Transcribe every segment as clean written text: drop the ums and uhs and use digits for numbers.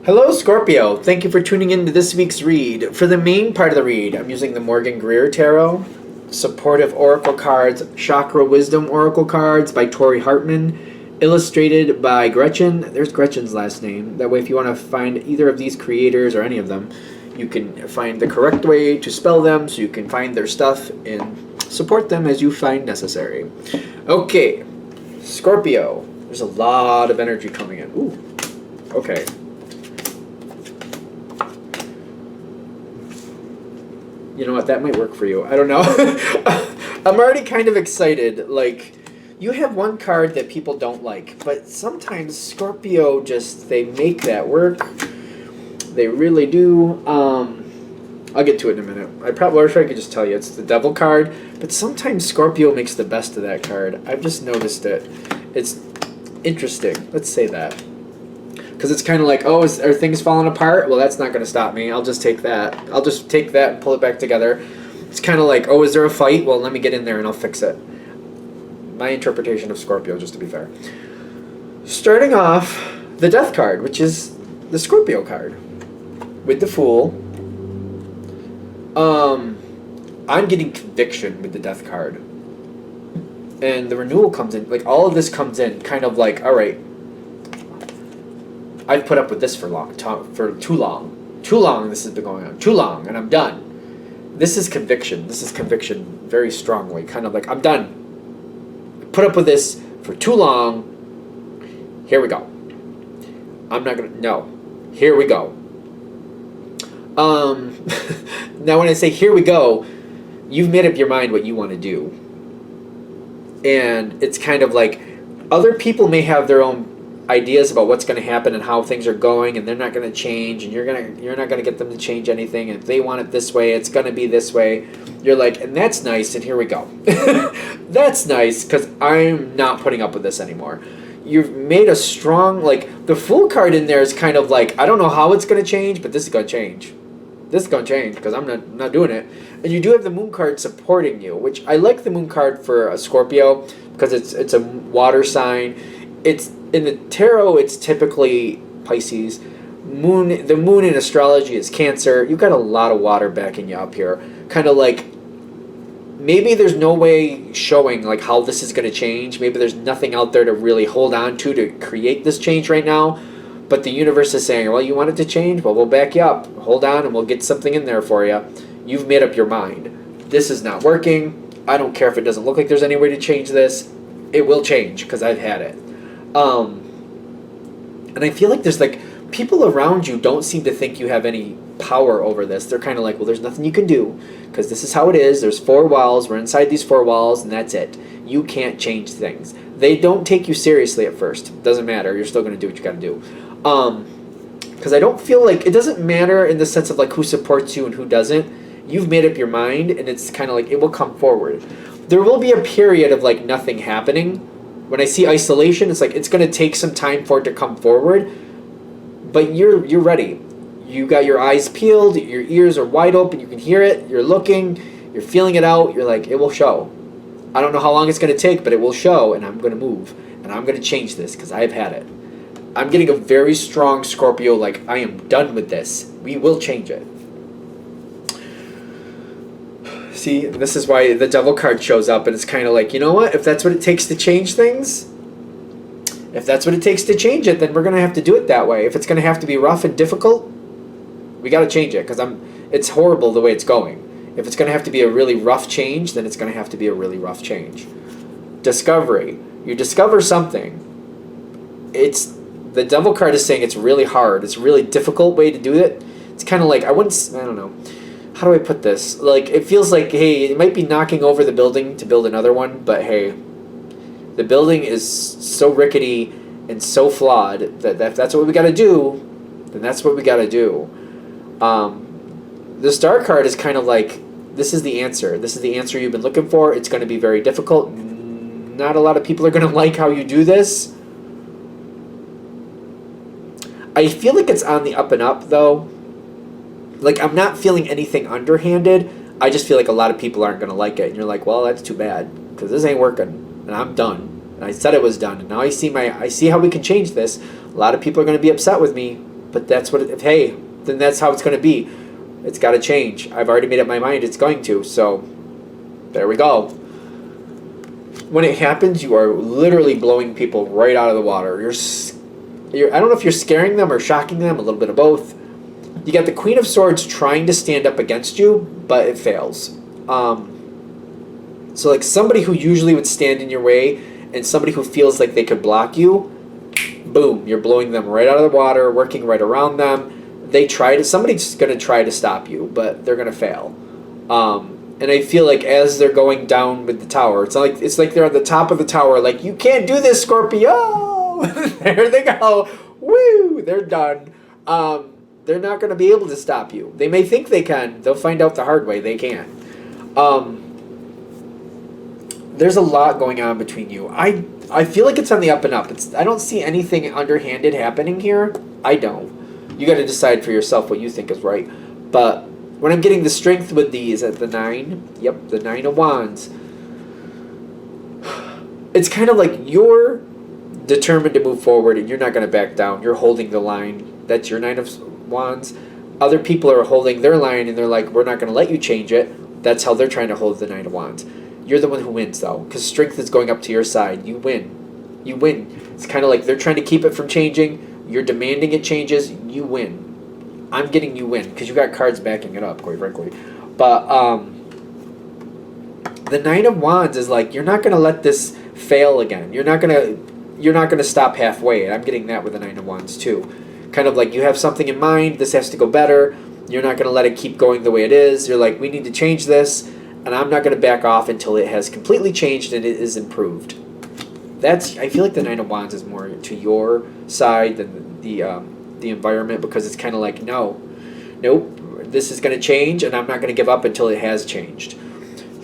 Hello, Scorpio. Thank you for tuning in to this week's read. For the main part of the read, I'm using the Morgan Greer Tarot, Supportive Oracle Cards, Chakra Wisdom Oracle Cards by Tori Hartman, illustrated by Gretchen. There's Gretchen's last name. That way, if you want to find either of these creators or any of them, you can find the correct way to spell them so you can find their stuff and support them as you find necessary. Okay, Scorpio. There's a lot of energy coming in. Ooh, okay. You know what, that might work for you. I don't know. I'm already kind of excited. Like, you have one card that people don't like, but sometimes Scorpio they make that work. They really do. I'll get to it in a minute. I could just tell you it's the Devil card, but sometimes Scorpio makes the best of that card. I've just noticed it. It's interesting. Let's say that. Because it's kind of like, are things falling apart? Well, that's not going to stop me. I'll just take that. I'll just take that and pull it back together. It's kind of like, is there a fight? Well, let me get in there and I'll fix it. My interpretation of Scorpio, just to be fair. Starting off, the Death card, which is the Scorpio card. With the Fool. I'm getting conviction with the Death card. And the Renewal comes in. Like, all of this comes in kind of like, all right, I've put up with this for too long. Too long this has been going on. Too long, and I'm done. This is conviction. This is conviction very strongly. Kind of like, I'm done. Put up with this for too long. Here we go. I'm not going to... No. Here we go. Now when I say here we go, you've made up your mind what you want to do. And it's kind of like, other people may have their own ideas about what's going to happen and how things are going, and they're not going to change, and you're not going to get them to change anything, and if they want it this way, it's going to be this way. You're like, and that's nice, and here we go. That's nice, because I'm not putting up with this anymore. You've made a strong, like, the Fool card in there is kind of like, I don't know how it's going to change, but this is going to change. This is going to change, because I'm not doing it. And you do have the Moon card supporting you, which I like the Moon card for a Scorpio, because it's a water sign. It's in the tarot, it's typically Pisces. The moon in astrology is Cancer. You've got a lot of water backing you up here. Kind of like, maybe there's no way showing like how this is going to change. Maybe there's nothing out there to really hold on to create this change right now. But the universe is saying, well, you want it to change? Well, we'll back you up. Hold on and we'll get something in there for you. You've made up your mind. This is not working. I don't care if it doesn't look like there's any way to change this. It will change because I've had it. And I feel like there's like people around you don't seem to think you have any power over this. They're kind of like, well, there's nothing you can do because this is how it is. There's four walls. We're inside these four walls, and that's it. You can't change things. They don't take you seriously at first. Doesn't matter. You're still going to do what you got to do. Because I don't feel like it doesn't matter in the sense of like who supports you and who doesn't. You've made up your mind, and it's kind of like it will come forward. There will be a period of like nothing happening. When I see isolation, it's like it's going to take some time for it to come forward, but you're ready. You got your eyes peeled, your ears are wide open, you can hear it, you're looking, you're feeling it out, you're like, it will show. I don't know how long it's going to take, but it will show, and I'm going to move, and I'm going to change this because I've had it. I'm getting a very strong Scorpio, like, I am done with this. We will change it. See, this is why the Devil card shows up, and it's kind of like, you know what? If that's what it takes to change things, if that's what it takes to change it, then we're going to have to do it that way. If it's going to have to be rough and difficult, we got to change it, because it's horrible the way it's going. If it's going to have to be a really rough change, then it's going to have to be a really rough change. Discovery. You discover something. The Devil card is saying it's really hard. It's a really difficult way to do it. It's kind of like, I don't know. How do I put this? Like, it feels like, hey, it might be knocking over the building to build another one, but hey, the building is so rickety and so flawed that if that's what we got to do, then that's what we got to do. The Star card is kind of like, this is the answer. This is the answer you've been looking for. It's going to be very difficult. Not a lot of people are going to like how you do this. I feel like it's on the up and up, though. Like, I'm not feeling anything underhanded. I just feel like a lot of people aren't going to like it. And you're like, well, that's too bad. Because this ain't working. And I'm done. And I said it was done. And now I see how we can change this. A lot of people are going to be upset with me. But that's what, hey, then that's how it's going to be. It's got to change. I've already made up my mind it's going to. So there we go. When it happens, you are literally blowing people right out of the water. I don't know if you're scaring them or shocking them, a little bit of both. You got the Queen of Swords trying to stand up against you, but it fails. So like somebody who usually would stand in your way and somebody who feels like they could block you, boom, you're blowing them right out of the water, working right around them. Somebody's going to try to stop you, but they're going to fail. And I feel like as they're going down with the tower, it's like they're at the top of the tower, like, you can't do this, Scorpio! There they go. Woo! They're done. They're not going to be able to stop you. They may think they can. They'll find out the hard way. They can't. There's a lot going on between you. I feel like it's on the up and up. I don't see anything underhanded happening here. I don't. You got to decide for yourself what you think is right. But when I'm getting the strength with these at the 9, yep, the 9 of Wands, it's kind of like you're determined to move forward and you're not going to back down. You're holding the line. That's your 9 of Wands. Other people are holding their line and they're like, we're not going to let you change it. That's how they're trying to hold the 9 of Wands. You're the one who wins, though, because strength is going up to your side. You win. You win. It's kind of like they're trying to keep it from changing. You're demanding it changes. You win. I'm getting you win, because you got cards backing it up, quite frankly. But the 9 of Wands is like, you're not going to let this fail again. You're not going to stop halfway. And I'm getting that with the 9 of Wands, too. Kind of like you have something in mind. This has to go better. You're not going to let it keep going the way it is. You're like, we need to change this. And I'm not going to back off until it has completely changed and it is improved. I feel like the 9 of Wands is more to your side than the environment, because it's kind of like, nope, this is going to change and I'm not going to give up until it has changed.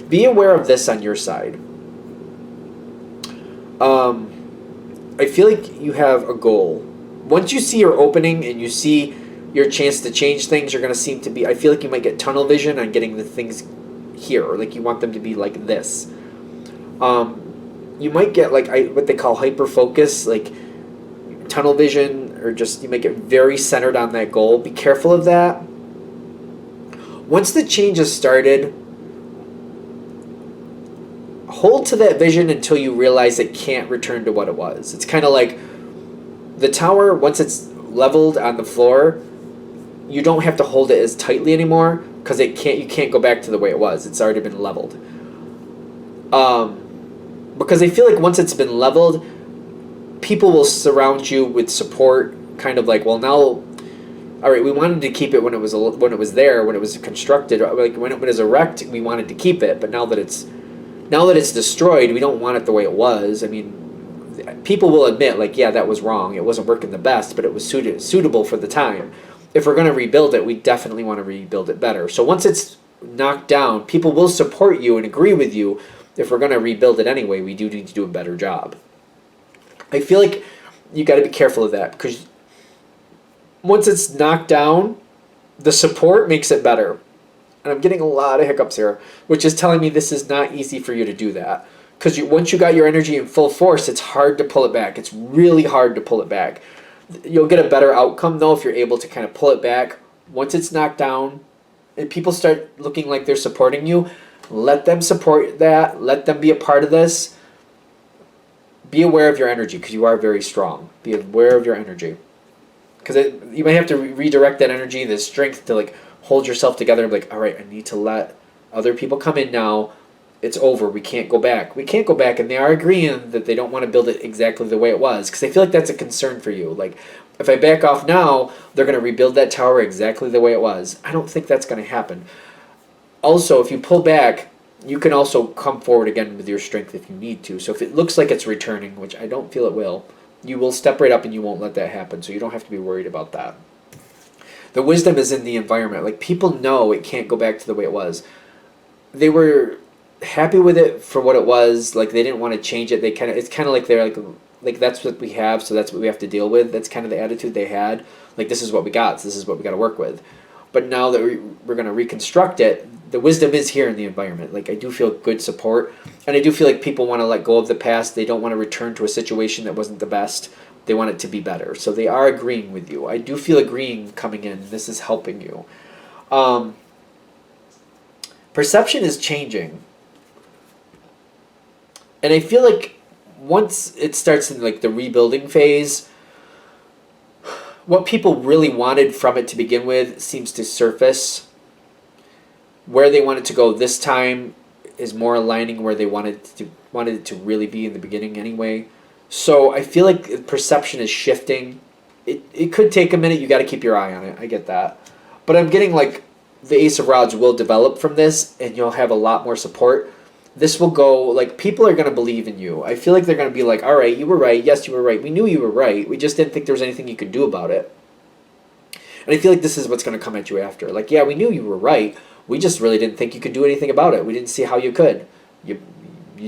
Be aware of this on your side. I feel like you have a goal. Once you see your opening and you see your chance to change things, you're going to seem to be, I feel like you might get tunnel vision on getting the things here, or like you want them to be like this. You might get like what they call hyper focus, like tunnel vision, or just you might get very centered on that goal. Be careful of that. Once the change has started, hold to that vision until you realize it can't return to what it was. It's kind of like the tower, once it's leveled on the floor, you don't have to hold it as tightly anymore, because you can't go back to the way it was. It's already been leveled. Because I feel like once it's been leveled, people will surround you with support, kind of like, well, now, all right, we wanted to keep it when it was there, when it was constructed, like when it was erect, we wanted to keep it, but now that it's destroyed, we don't want it the way it was. I mean, people will admit, like, yeah, that was wrong. It wasn't working the best, but it was suitable for the time. If we're going to rebuild it, we definitely want to rebuild it better. So once it's knocked down, people will support you and agree with you. If we're going to rebuild it anyway, we do need to do a better job. I feel like you got to be careful of that, because once it's knocked down, the support makes it better. And I'm getting a lot of hiccups here, which is telling me this is not easy for you to do that. Because once you got your energy in full force, it's hard to pull it back. It's really hard to pull it back. You'll get a better outcome, though, if you're able to kind of pull it back. Once it's knocked down and people start looking like they're supporting you, let them support that. Let them be a part of this. Be aware of your energy, because you are very strong. Be aware of your energy. Because you may have to redirect that energy, the strength to like hold yourself together and be like, all right, I need to let other people come in now. It's over. We can't go back. We can't go back. And they are agreeing that they don't want to build it exactly the way it was, because they feel like that's a concern for you. Like, if I back off now, they're going to rebuild that tower exactly the way it was. I don't think that's going to happen. Also, if you pull back, you can also come forward again with your strength if you need to. So if it looks like it's returning, which I don't feel it will, you will step right up and you won't let that happen. So you don't have to be worried about that. The wisdom is in the environment. Like, people know it can't go back to the way it was. They were happy with it for what it was. Like, they didn't want to change it. It's kind of like they're like that's what we have, so that's what we have to deal with. That's kind of the attitude they had. Like, this is what we got, so this is what we got to work with. But now that we're going to reconstruct it, the wisdom is here in the environment. Like, I do feel good support, and I do feel like people want to let go of the past. They don't want to return to a situation that wasn't the best. They want it to be better. So they are agreeing with you. I do feel agreeing coming in. This is helping you. Perception is changing. And I feel like once it starts in like the rebuilding phase, what people really wanted from it to begin with seems to surface. Where they want it to go this time is more aligning where they wanted it to really be in the beginning anyway. So I feel like perception is shifting. It could take a minute. You got to keep your eye on it. I get that. But I'm getting like the Ace of Rods will develop from this, and you'll have a lot more support. This will go, like, people are going to believe in you. I feel like they're going to be like, all right, you were right. Yes, you were right. We knew you were right. We just didn't think there was anything you could do about it. And I feel like this is what's going to come at you after. Like, yeah, we knew you were right. We just really didn't think you could do anything about it. We didn't see how you could. You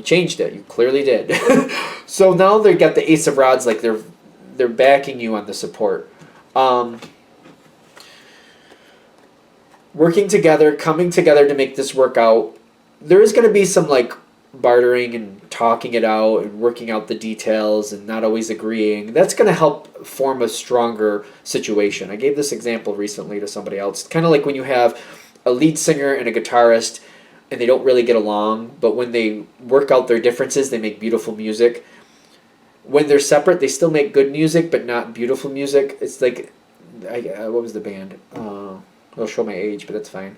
changed it. You clearly did. So now they got the Ace of Rods, like they're backing you on the support. Working together, coming together to make this work out. There is going to be some like bartering and talking it out and working out the details and not always agreeing. That's going to help form a stronger situation. I gave this example recently to somebody else. Kind of like when you have a lead singer and a guitarist and they don't really get along, but when they work out their differences, they make beautiful music. When they're separate, they still make good music, but not beautiful music. It's like, what was the band? It'll show my age, but that's fine.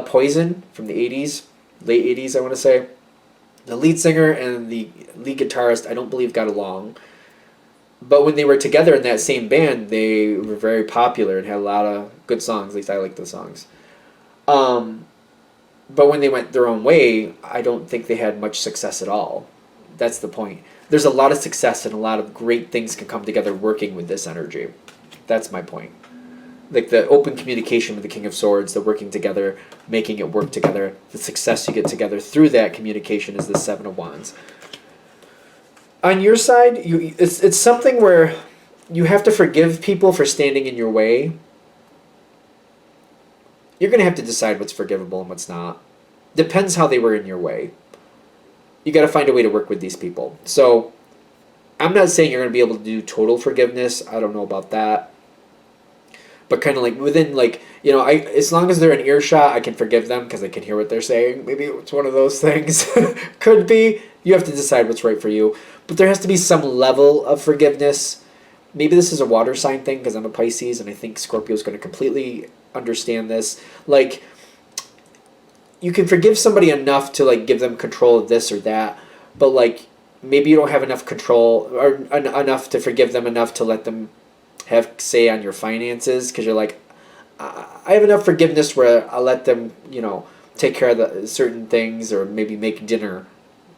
Poison from the 80s. Late 80s, I want to say. The lead singer and the lead guitarist, I don't believe, got along. But when they were together in that same band, they were very popular and had a lot of good songs. At least I like the songs. But when they went their own way, I don't think they had much success at all. That's the point. There's a lot of success and a lot of great things can come together working with this energy. That's my point. Like the open communication with the King of Swords, the working together, making it work together, the success you get together through that communication is the Seven of Wands. On your side, it's something where you have to forgive people for standing in your way. You're going to have to decide what's forgivable and what's not. Depends how they were in your way. You got to find a way to work with these people. So I'm not saying you're going to be able to do total forgiveness. I don't know about that. But kind of like within like, as long as they're in earshot, I can forgive them because I can hear what they're saying. Maybe it's one of those things. Could be. You have to decide what's right for you. But there has to be some level of forgiveness. Maybe this is a water sign thing because I'm a Pisces and I think Scorpio is going to completely understand this. Like, you can forgive somebody enough to like give them control of this or that. But like, maybe you don't have enough control or enough to forgive them enough to let them have say on your finances because you're like, I have enough forgiveness where I'll let them, take care of the certain things or maybe make dinner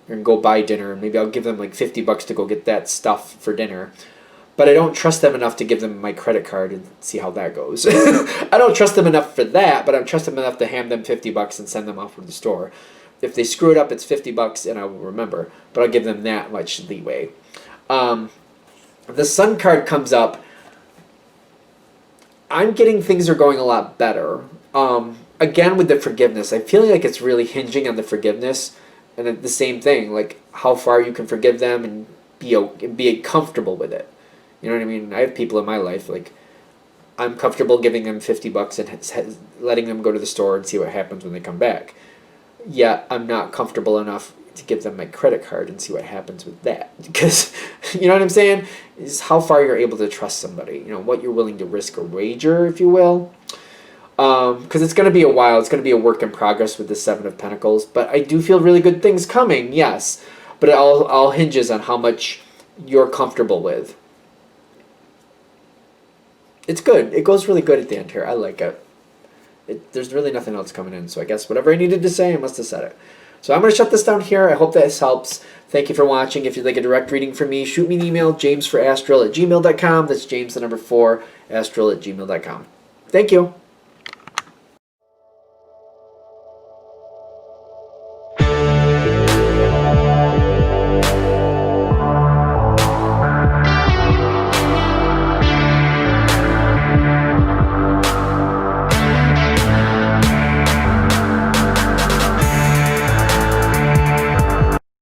and go buy dinner. Maybe I'll give them like $50 to go get that stuff for dinner. But I don't trust them enough to give them my credit card and see how that goes. I don't trust them enough for that, but I trust them enough to hand them $50 and send them off from the store. If they screw it up, it's $50 and I will remember. But I'll give them that much leeway. The Sun card comes up. I'm getting things are going a lot better. Again, with the forgiveness, I feel like it's really hinging on the forgiveness, and the same thing, like how far you can forgive them and be comfortable with it. You know what I mean? I have people in my life like I'm comfortable giving them $50 and letting them go to the store and see what happens when they come back. Yet I'm not comfortable enough to give them my credit card and see what happens with that. Because, you know what I'm saying? Is how far you're able to trust somebody. What you're willing to risk or wager, if you will. Because it's going to be a while. It's going to be a work in progress with the Seven of Pentacles. But I do feel really good things coming, yes. But it all hinges on how much you're comfortable with. It's good. It goes really good at the end here. I like it. There's really nothing else coming in. So I guess whatever I needed to say, I must have said it. So I'm going to shut this down here. I hope this helps. Thank you for watching. If you'd like a direct reading from me, shoot me an email, jamesforastral@gmail.com. That's James, the number 4, astral@gmail.com. Thank you.